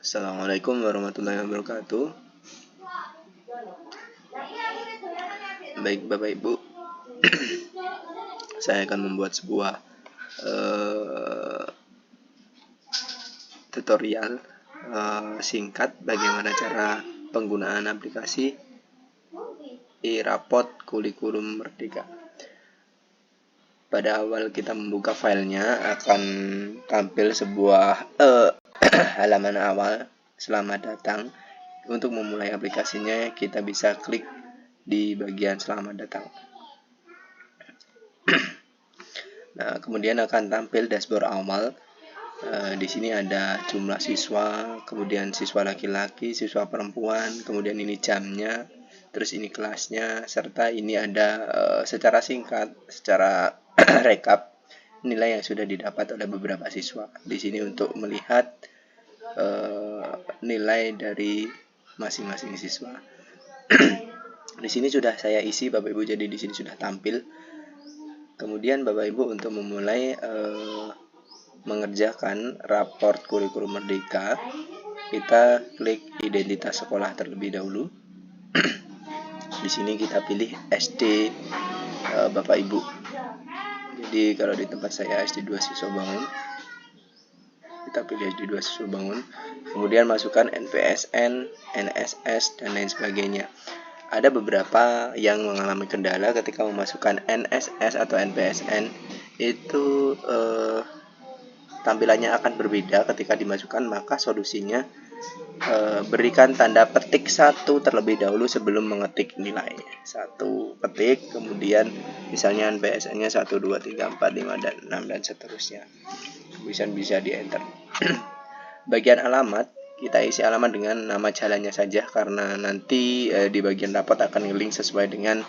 Assalamualaikum warahmatullahi wabarakatuh. Baik Bapak Ibu, saya akan membuat sebuah tutorial singkat bagaimana cara penggunaan aplikasi e-raport kurikulum Merdeka. Pada awal kita membuka filenya akan tampil sebuah halaman awal, selamat datang. Untuk memulai aplikasinya kita bisa klik di bagian selamat datang. Nah, kemudian akan tampil dashboard awal. Di sini ada jumlah siswa, kemudian siswa laki-laki, siswa perempuan, kemudian ini jamnya, terus ini kelasnya, serta ini ada secara singkat, secara rekap nilai yang sudah didapat oleh beberapa siswa. Di sini untuk melihat nilai dari masing-masing siswa. Di sini sudah saya isi Bapak Ibu, jadi di sini sudah tampil. Kemudian Bapak Ibu untuk memulai mengerjakan raport kurikulum Merdeka, kita klik identitas sekolah terlebih dahulu. Di sini kita pilih SD Bapak Ibu. Jadi kalau di tempat saya SD 2 Siswa Bangun, kita pilih SD 2 Siswa Bangun. Kemudian masukkan NPSN, NSS, dan lain sebagainya. Ada beberapa yang mengalami kendala ketika memasukkan NSS atau NPSN, itu tampilannya akan berbeda ketika dimasukkan. Maka solusinya berikan tanda petik 1 terlebih dahulu sebelum mengetik nilainya. 1 ketik, kemudian misalnya NPSN-nya 1, 2, 3, 4, 5, dan 6 dan seterusnya. Bisa di enter. Bagian alamat, kita isi alamat dengan nama jalannya saja, karena nanti di bagian raport akan nge-link sesuai dengan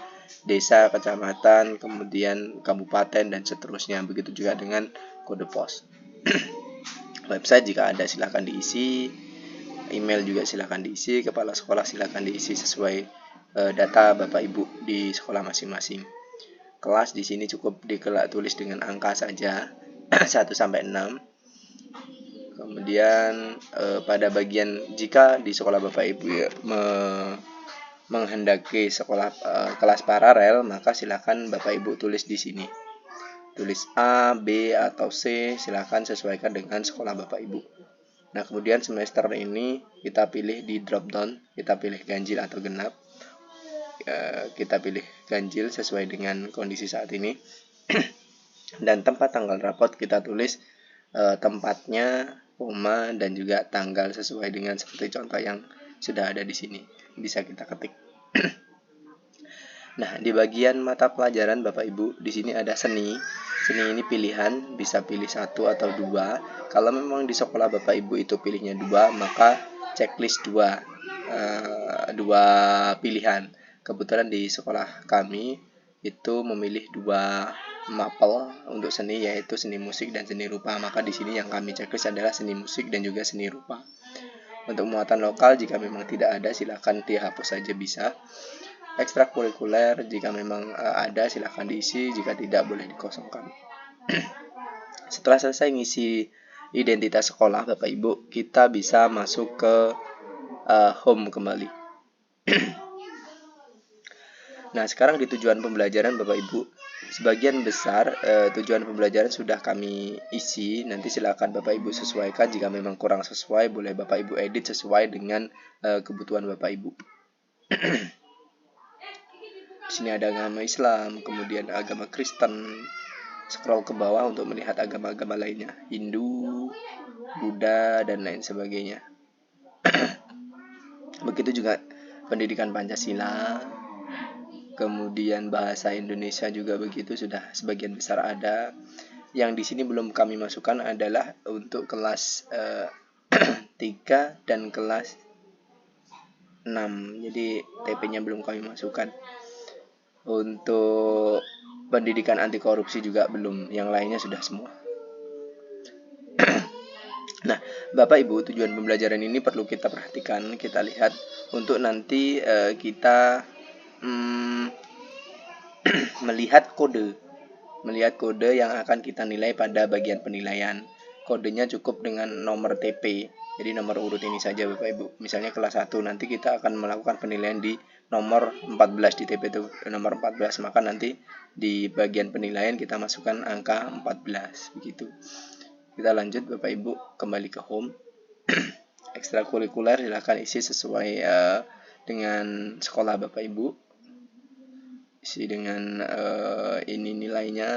desa, kecamatan, kemudian kabupaten, dan seterusnya. Begitu juga dengan kode pos. Website jika ada silakan diisi, email juga silakan diisi, kepala sekolah silakan diisi sesuai data Bapak Ibu di sekolah masing-masing. Kelas di sini cukup tulis dengan angka saja 1 sampai 6. Kemudian pada bagian jika di sekolah Bapak Ibu menghendaki sekolah kelas paralel, maka silakan Bapak Ibu tulis di sini. Tulis A, B, atau C, silakan sesuaikan dengan sekolah Bapak Ibu. Nah, kemudian semester ini kita pilih di drop down, kita pilih ganjil atau genap. Kita pilih ganjil sesuai dengan kondisi saat ini. Dan tempat tanggal raport kita tulis tempatnya, koma, dan juga tanggal sesuai dengan seperti contoh yang sudah ada di sini. Bisa kita ketik. Nah, di bagian mata pelajaran Bapak Ibu, di sini ada seni. Seni ini pilihan, bisa pilih 1 atau 2. Kalau memang di sekolah Bapak Ibu itu pilihnya 2, maka checklist 2 pilihan. Kebetulan di sekolah kami itu memilih 2 mapel untuk seni, yaitu seni musik dan seni rupa. Maka di sini yang kami checklist adalah seni musik dan juga seni rupa. Untuk muatan lokal jika memang tidak ada, silakan dihapus saja bisa. Ekstrakurikuler jika memang ada silakan diisi, jika tidak boleh dikosongkan. Setelah selesai ngisi identitas sekolah Bapak Ibu, kita bisa masuk ke home kembali. Nah, sekarang di tujuan pembelajaran Bapak Ibu, sebagian besar tujuan pembelajaran sudah kami isi. Nanti silakan Bapak Ibu sesuaikan. Jika memang kurang sesuai, boleh Bapak Ibu edit sesuai dengan kebutuhan Bapak Ibu. Di sini ada agama Islam, kemudian agama Kristen. Scroll ke bawah untuk melihat agama-agama lainnya, Hindu, Buddha, dan lain sebagainya. Begitu juga pendidikan Pancasila, kemudian bahasa Indonesia juga begitu, sudah sebagian besar ada. Yang di sini belum kami masukkan adalah untuk kelas 3 dan kelas 6. Jadi TP-nya belum kami masukkan. Untuk pendidikan anti korupsi juga belum, yang lainnya sudah semua. Nah, Bapak Ibu, tujuan pembelajaran ini perlu kita perhatikan, kita lihat untuk nanti kita melihat kode yang akan kita nilai pada bagian penilaian. kodenya cukup dengan nomor TP. Jadi nomor urut ini saja Bapak Ibu. Misalnya kelas 1 nanti kita akan melakukan penilaian di nomor 14 di TP itu nomor 14, maka nanti di bagian penilaian kita masukkan angka 14 begitu. Kita lanjut Bapak Ibu, kembali ke home. Ekstrakurikuler silahkan isi sesuai dengan sekolah Bapak Ibu. Isi dengan ini nilainya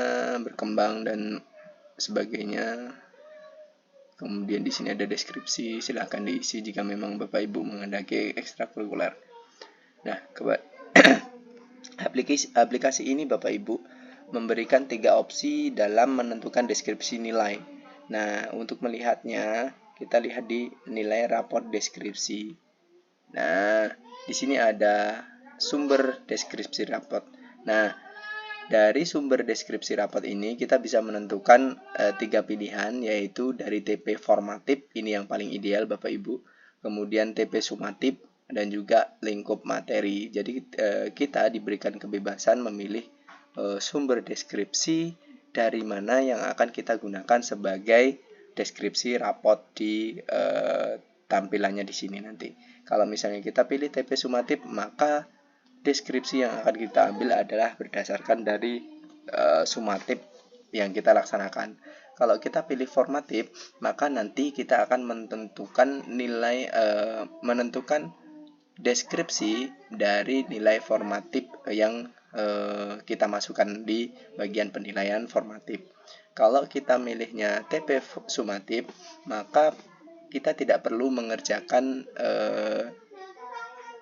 berkembang dan sebagainya. Kemudian di sini ada deskripsi, silahkan diisi jika memang Bapak Ibu menghendaki ekstrakurikuler. Nah, aplikasi ini Bapak Ibu memberikan 3 opsi dalam menentukan deskripsi nilai. Nah, untuk melihatnya kita lihat di nilai raport deskripsi. Nah, di sini ada sumber deskripsi raport. Nah, dari sumber deskripsi raport ini kita bisa menentukan 3 pilihan, yaitu dari TP formatif, ini yang paling ideal Bapak Ibu, kemudian TP sumatif, dan juga lingkup materi. Jadi kita diberikan kebebasan memilih sumber deskripsi dari mana yang akan kita gunakan sebagai deskripsi raport di tampilannya di sini nanti. Kalau misalnya kita pilih TP sumatif, maka deskripsi yang akan kita ambil adalah berdasarkan dari sumatif yang kita laksanakan. Kalau kita pilih formatif, maka nanti kita akan menentukan nilai menentukan deskripsi dari nilai formatif yang kita masukkan di bagian penilaian formatif. Kalau kita milihnya TP sumatif, maka kita tidak perlu mengerjakan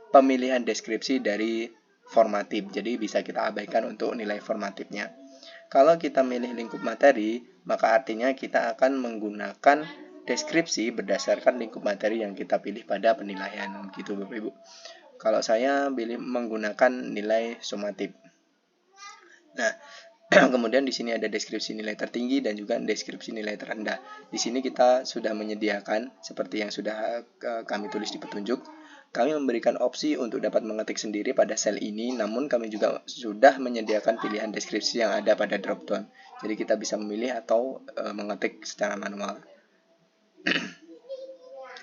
pemilihan deskripsi dari formatif, jadi bisa kita abaikan untuk nilai formatifnya. Kalau kita milih lingkup materi, maka artinya kita akan menggunakan deskripsi berdasarkan lingkup materi yang kita pilih pada penilaian, gitu Bapak Ibu. Kalau saya pilih menggunakan nilai sumatif. Nah, kemudian di sini ada deskripsi nilai tertinggi dan juga deskripsi nilai terendah. Di sini kita sudah menyediakan seperti yang sudah kami tulis di petunjuk. Kami memberikan opsi untuk dapat mengetik sendiri pada sel ini, namun kami juga sudah menyediakan pilihan deskripsi yang ada pada drop-down. Jadi kita bisa memilih atau mengetik secara manual.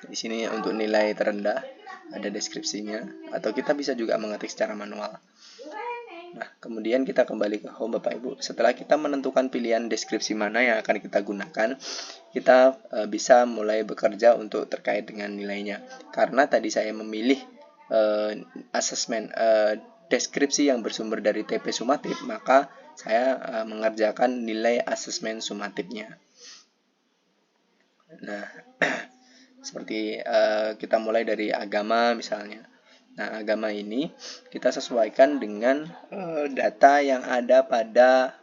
Di sini untuk nilai terendah ada deskripsinya, atau kita bisa juga mengetik secara manual. Nah, kemudian kita kembali ke home Bapak Ibu. Setelah kita menentukan pilihan deskripsi mana yang akan kita gunakan, kita bisa mulai bekerja untuk terkait dengan nilainya. Karena tadi saya memilih asesmen deskripsi yang bersumber dari TP sumatif, maka saya mengerjakan nilai asesmen sumatifnya. Nah, seperti kita mulai dari agama misalnya. Nah, agama ini kita sesuaikan dengan data yang ada pada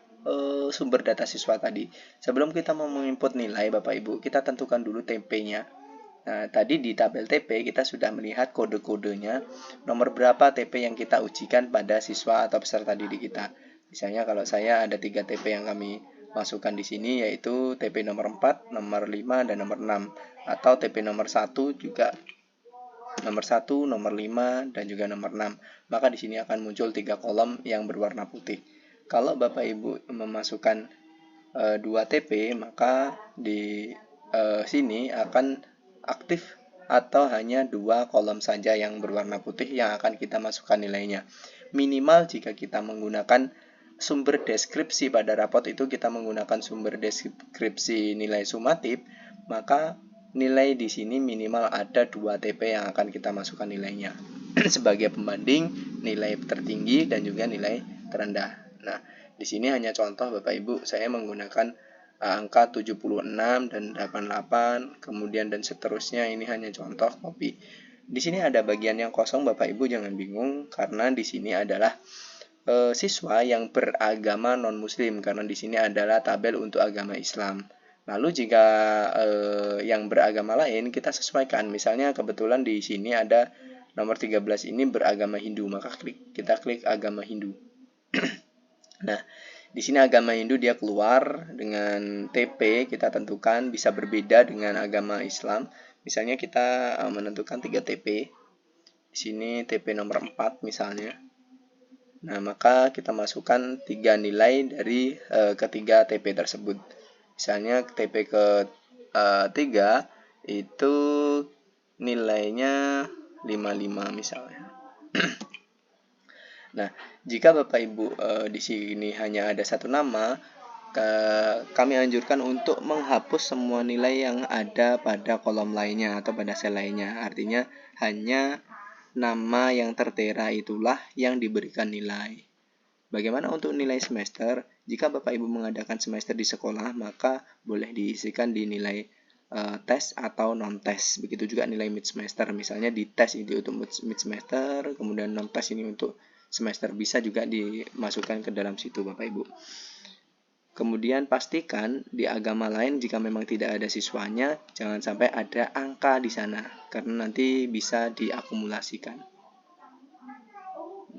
sumber data siswa tadi. Sebelum kita mau menginput nilai Bapak Ibu, kita tentukan dulu TP-nya. Nah, tadi di tabel TP kita sudah melihat kode-kodenya, nomor berapa TP yang kita ujikan pada siswa atau peserta didik kita. Misalnya kalau saya ada 3 TP yang kami masukkan di sini, yaitu TP nomor 4, nomor 5, dan nomor 6. Atau TP nomor 1 juga nomor 1, nomor 5, dan juga nomor 6. Maka di sini akan muncul 3 kolom yang berwarna putih. Kalau Bapak Ibu memasukkan 2 TP, maka di sini akan aktif atau hanya 2 kolom saja yang berwarna putih yang akan kita masukkan nilainya. Minimal jika kita menggunakan sumber deskripsi pada raport itu kita menggunakan sumber deskripsi nilai sumatif, maka nilai di sini minimal ada 2 TP yang akan kita masukkan nilainya sebagai pembanding nilai tertinggi dan juga nilai terendah. Nah, di sini hanya contoh Bapak Ibu, saya menggunakan angka 76 dan 88, kemudian dan seterusnya, ini hanya contoh copy. Di sini ada bagian yang kosong Bapak Ibu, jangan bingung karena di sini adalah siswa yang beragama non-muslim, karena di sini adalah tabel untuk agama Islam. Lalu jika yang beragama lain kita sesuaikan, misalnya kebetulan di sini ada nomor 13 ini beragama Hindu, maka kita klik agama Hindu. Nah, di sini agama Hindu dia keluar dengan TP, kita tentukan bisa berbeda dengan agama Islam. Misalnya kita menentukan 3 TP. Di sini TP nomor 4 misalnya. Nah, maka kita masukkan 3 nilai dari ketiga TP tersebut. Misalnya TP ke 3 itu nilainya 55 misalnya. Nah, jika Bapak Ibu di sini hanya ada satu nama, kami anjurkan untuk menghapus semua nilai yang ada pada kolom lainnya atau pada sel lainnya. Artinya hanya nama yang tertera itulah yang diberikan nilai. Bagaimana untuk nilai semester? Jika Bapak Ibu mengadakan semester di sekolah, maka boleh diisikan di nilai tes atau non-tes. Begitu juga nilai mid semester. Misalnya di tes ini untuk mid semester, kemudian non-tes ini untuk semester, bisa juga dimasukkan ke dalam situ Bapak Ibu. Kemudian pastikan di agama lain jika memang tidak ada siswanya, jangan sampai ada angka di sana karena nanti bisa diakumulasikan.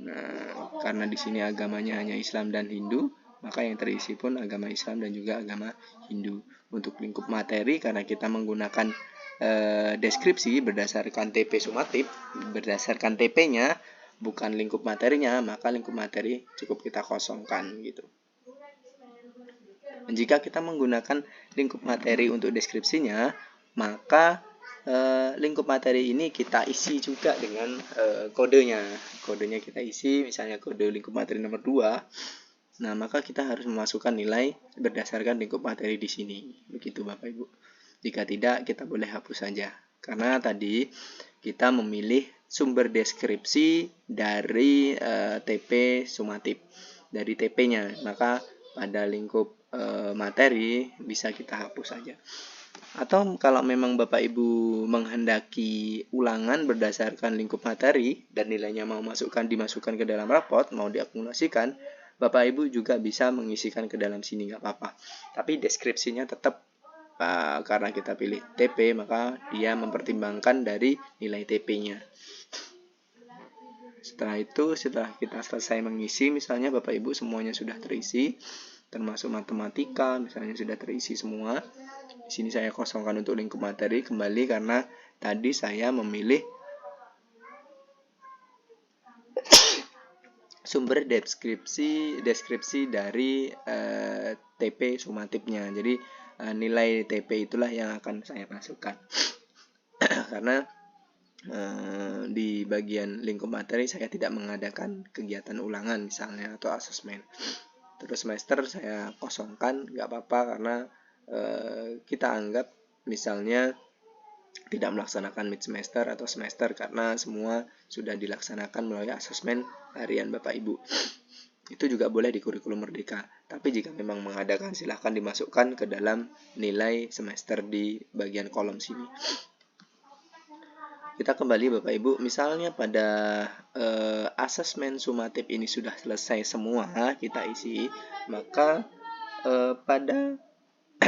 Nah, karena di sini agamanya hanya Islam dan Hindu, maka yang terisi pun agama Islam dan juga agama Hindu. Untuk lingkup materi, karena kita menggunakan deskripsi berdasarkan TP sumatif, berdasarkan TP-nya, bukan lingkup materinya, maka lingkup materi cukup kita kosongkan gitu. Jika kita menggunakan lingkup materi untuk deskripsinya, maka lingkup materi ini kita isi juga dengan kodenya. Kodenya kita isi, misalnya kode lingkup materi nomor 2. Nah, maka kita harus memasukkan nilai berdasarkan lingkup materi di sini. Begitu Bapak Ibu. Jika tidak, kita boleh hapus saja. Karena tadi kita memilih sumber deskripsi dari TP sumatif, dari TP-nya. Maka pada lingkup materi bisa kita hapus saja. Atau kalau memang Bapak Ibu menghendaki ulangan berdasarkan lingkup materi dan nilainya mau dimasukkan ke dalam rapot, mau diakumulasikan, Bapak Ibu juga bisa mengisikan ke dalam sini, nggak apa-apa. Tapi deskripsinya tetap karena kita pilih TP, maka dia mempertimbangkan dari nilai TP-nya. Setelah itu, setelah kita selesai mengisi, misalnya Bapak Ibu semuanya sudah terisi, termasuk matematika, misalnya sudah terisi semua. Di sini saya kosongkan untuk lingkup materi kembali karena tadi saya memilih sumber deskripsi dari TP sumatifnya. Jadi nilai TP itulah yang akan saya masukkan. Karena di bagian lingkup materi saya tidak mengadakan kegiatan ulangan misalnya atau asesmen. Terus semester saya kosongkan, nggak apa-apa karena kita anggap misalnya tidak melaksanakan mid semester atau semester karena semua sudah dilaksanakan melalui asesmen harian Bapak Ibu. Itu juga boleh di kurikulum merdeka. Tapi jika memang mengadakan, silahkan dimasukkan ke dalam nilai semester di bagian kolom sini. Kita kembali Bapak Ibu, misalnya pada asesmen sumatif ini sudah selesai semua kita isi, maka pada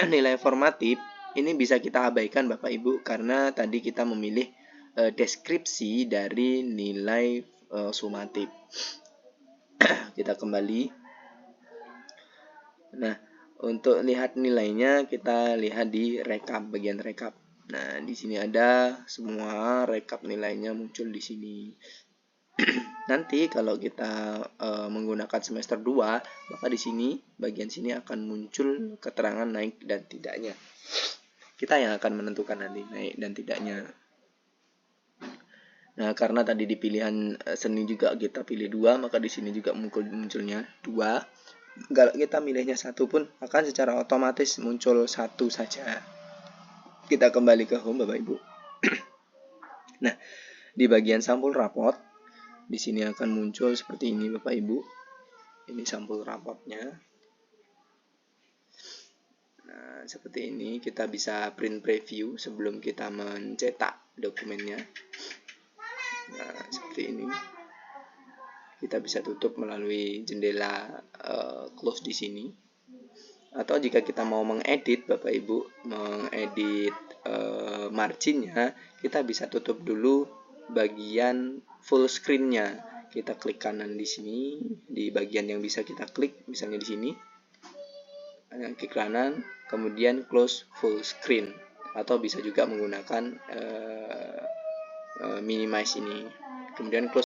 nilai formatif ini bisa kita abaikan Bapak Ibu karena tadi kita memilih deskripsi dari nilai sumatif. Kita kembali. Nah, untuk lihat nilainya kita lihat di rekap, bagian rekap. Nah, di sini ada semua rekap nilainya muncul di sini. Nanti kalau kita menggunakan semester 2, maka di sini bagian sini akan muncul keterangan naik dan tidaknya. Kita yang akan menentukan nanti naik dan tidaknya. Nah, karena tadi di pilihan seni juga kita pilih 2, maka di sini juga munculnya 2. Kalau kita milihnya 1 pun akan secara otomatis muncul 1 saja. Kita kembali ke home Bapak Ibu. Nah, di bagian sampul raport di sini akan muncul seperti ini Bapak Ibu. Ini sampul raportnya. Nah, seperti ini kita bisa print preview sebelum kita mencetak dokumennya. Nah, seperti ini. Kita bisa tutup melalui jendela close di sini. Atau jika kita mau mengedit Bapak Ibu, mengedit marginnya, kita bisa tutup dulu bagian full screen-nya. Kita klik kanan di sini, di bagian yang bisa kita klik, misalnya di sini. Klik kanan, kemudian close full screen. Atau bisa juga menggunakan minimize ini. Kemudian close